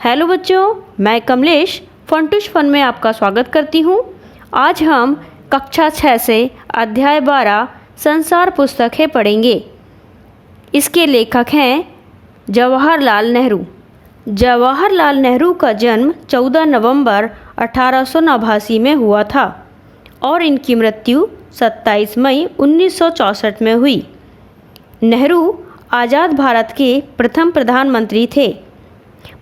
Hello बच्चों, मैं Kamlesh Funtoosh fun में आपका स्वागत करती हूँ। आज हम कक्षा 6 से अध्याय 12 संसार पुस्तक है पढ़ेंगे। इसके लेखक हैं जवाहरलाल नेहरू। जवाहरलाल नेहरू का जन्म 14 नवंबर 1889 में हुआ था और इनकी मृत्यु 27 मई 1964 में हुई। नेहरू आज़ाद भारत के प्रथम प्रधानमंत्री थे।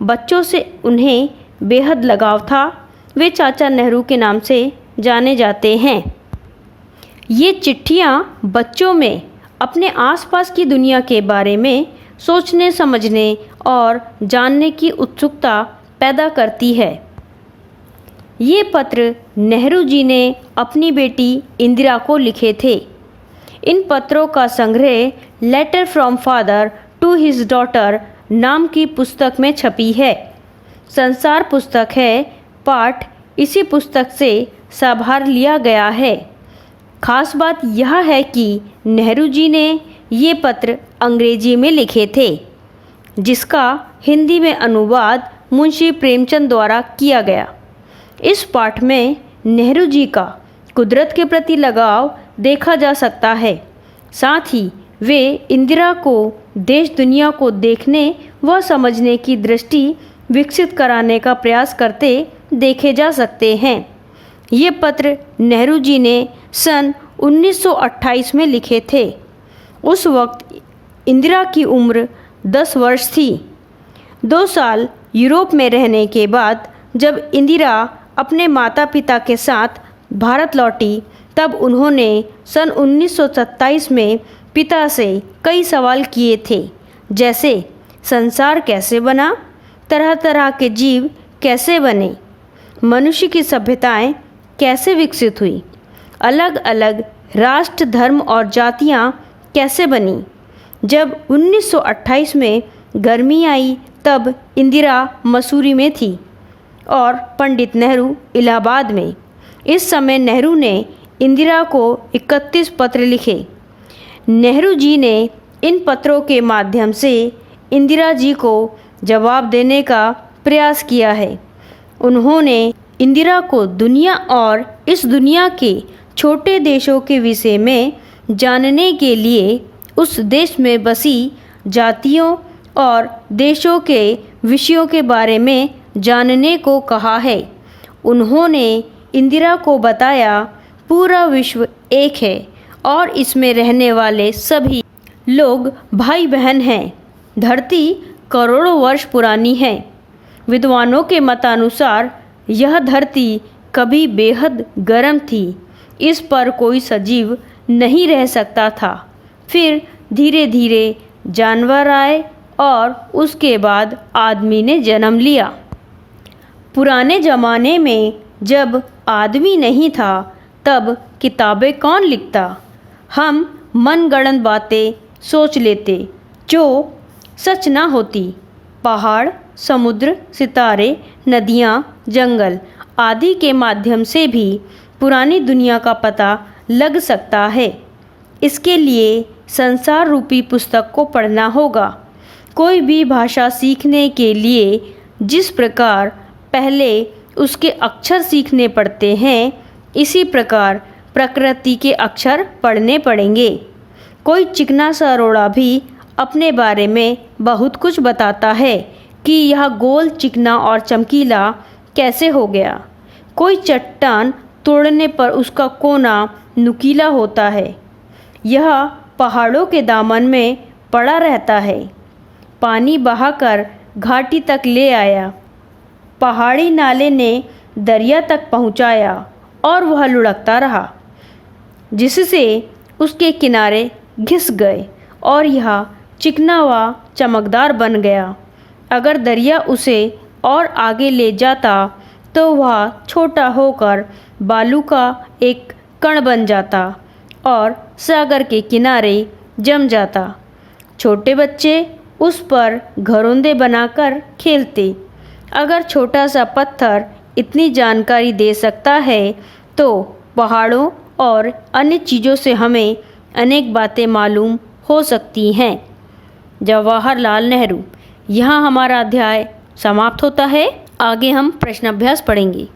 बच्चों से उन्हें बेहद लगाव था। वे चाचा नेहरू के नाम से जाने जाते हैं। ये चिट्ठियाँ बच्चों में अपने आसपास की दुनिया के बारे में सोचने, समझने और जानने की उत्सुकता पैदा करती है। ये पत्र नेहरू जी ने अपनी बेटी इंदिरा को लिखे थे। इन पत्रों का संग्रह letter from father to his daughter नाम की पुस्तक में छपी है। संसार पुस्तक है। पाठ इसी पुस्तक से साभार लिया गया है। खास बात यह है कि नेहरू जी ने ये पत्र अंग्रेजी में लिखे थे, जिसका हिंदी में अनुवाद मुंशी प्रेमचंद द्वारा किया गया। इस पाठ में नेहरू जी का कुदरत के प्रति लगाव देखा जा सकता है। साथ ही वे इंदिरा को देश दुनिया को देखने व समझने की दृष्टि विकसित कराने का प्रयास करते देखे जा सकते हैं। ये पत्र नेहरू जी ने सन 1928 में लिखे थे। उस वक्त इंदिरा की उम्र 10 वर्ष थी। 2 साल यूरोप में रहने के बाद जब इंदिरा अपने माता पिता के साथ भारत लौटी, तब उन्होंने सन 1927 में पिता से कई सवाल किए थे, जैसे संसार कैसे बना, तरह तरह के जीव कैसे बने, मनुष्य की सभ्यताएं कैसे विकसित हुई, अलग अलग राष्ट्र, धर्म और जातियां कैसे बनी। जब 1928 में गर्मी आई, तब इंदिरा मसूरी में थी और पंडित नेहरू इलाहाबाद में। इस समय नेहरू ने इंदिरा को 31 पत्र लिखे। नेहरू जी ने इन पत्रों के माध्यम से इंदिरा जी को जवाब देने का प्रयास किया है। उन्होंने इंदिरा को दुनिया और इस दुनिया के छोटे देशों के विषय में जानने के लिए उस देश में बसी जातियों और देशों के विषयों के बारे में जानने को कहा है। उन्होंने इंदिरा को बताया, पूरा विश्व एक है और इसमें रहने वाले सभी लोग भाई बहन हैं। धरती करोड़ों वर्ष पुरानी है। विद्वानों के मतानुसार यह धरती कभी बेहद गर्म थी। इस पर कोई सजीव नहीं रह सकता था। फिर धीरे धीरे जानवर आए और उसके बाद आदमी ने जन्म लिया। पुराने ज़माने में जब आदमी नहीं था, तब किताबें कौन लिखता। हम मनगढ़ंत बातें सोच लेते जो सच ना होती। पहाड़, समुद्र, सितारे, नदियाँ, जंगल आदि के माध्यम से भी पुरानी दुनिया का पता लग सकता है। इसके लिए संसार रूपी पुस्तक को पढ़ना होगा। कोई भी भाषा सीखने के लिए जिस प्रकार पहले उसके अक्षर सीखने पड़ते हैं, इसी प्रकार प्रकृति के अक्षर पढ़ने पड़ेंगे। कोई चिकना सा रोड़ा भी अपने बारे में बहुत कुछ बताता है कि यह गोल, चिकना और चमकीला कैसे हो गया। कोई चट्टान तोड़ने पर उसका कोना नुकीला होता है। यह पहाड़ों के दामन में पड़ा रहता है। पानी बहाकर घाटी तक ले आया, पहाड़ी नाले ने दरिया तक पहुंचाया और वह लुढ़कता रहा, जिससे उसके किनारे घिस गए और यह चिकना व चमकदार बन गया। अगर दरिया उसे और आगे ले जाता तो वह छोटा होकर बालू का एक कण बन जाता और सागर के किनारे जम जाता। छोटे बच्चे उस पर घरौंदे बनाकर खेलते। अगर छोटा सा पत्थर इतनी जानकारी दे सकता है, तो पहाड़ों और अन्य चीज़ों से हमें अनेक बातें मालूम हो सकती हैं। जवाहरलाल नेहरू। यहाँ हमारा अध्याय समाप्त होता है। आगे हम प्रश्नाभ्यास पढ़ेंगे।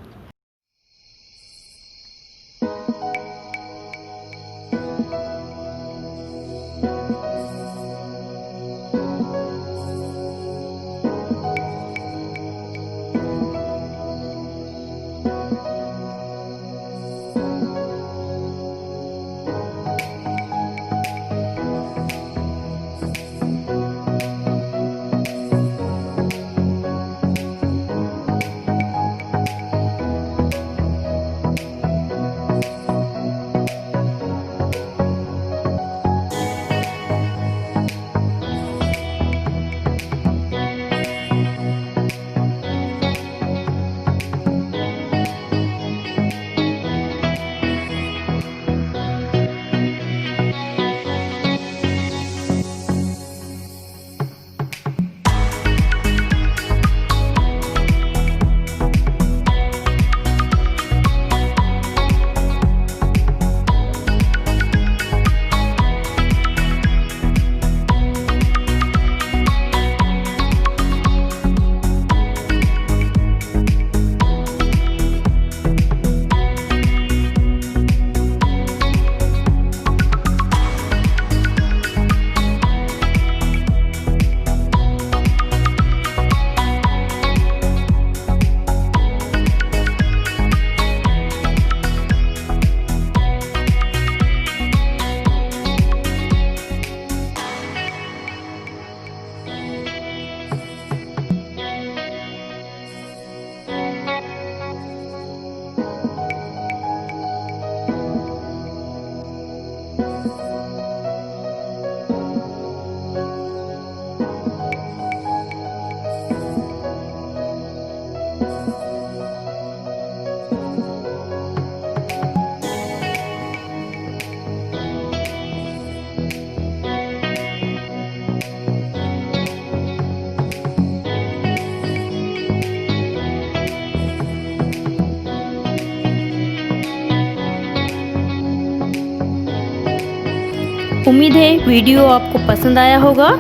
उम्मीद है वीडियो आपको पसंद आया होगा,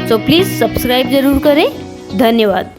तो प्लीज़ सब्सक्राइब ज़रूर करें। धन्यवाद।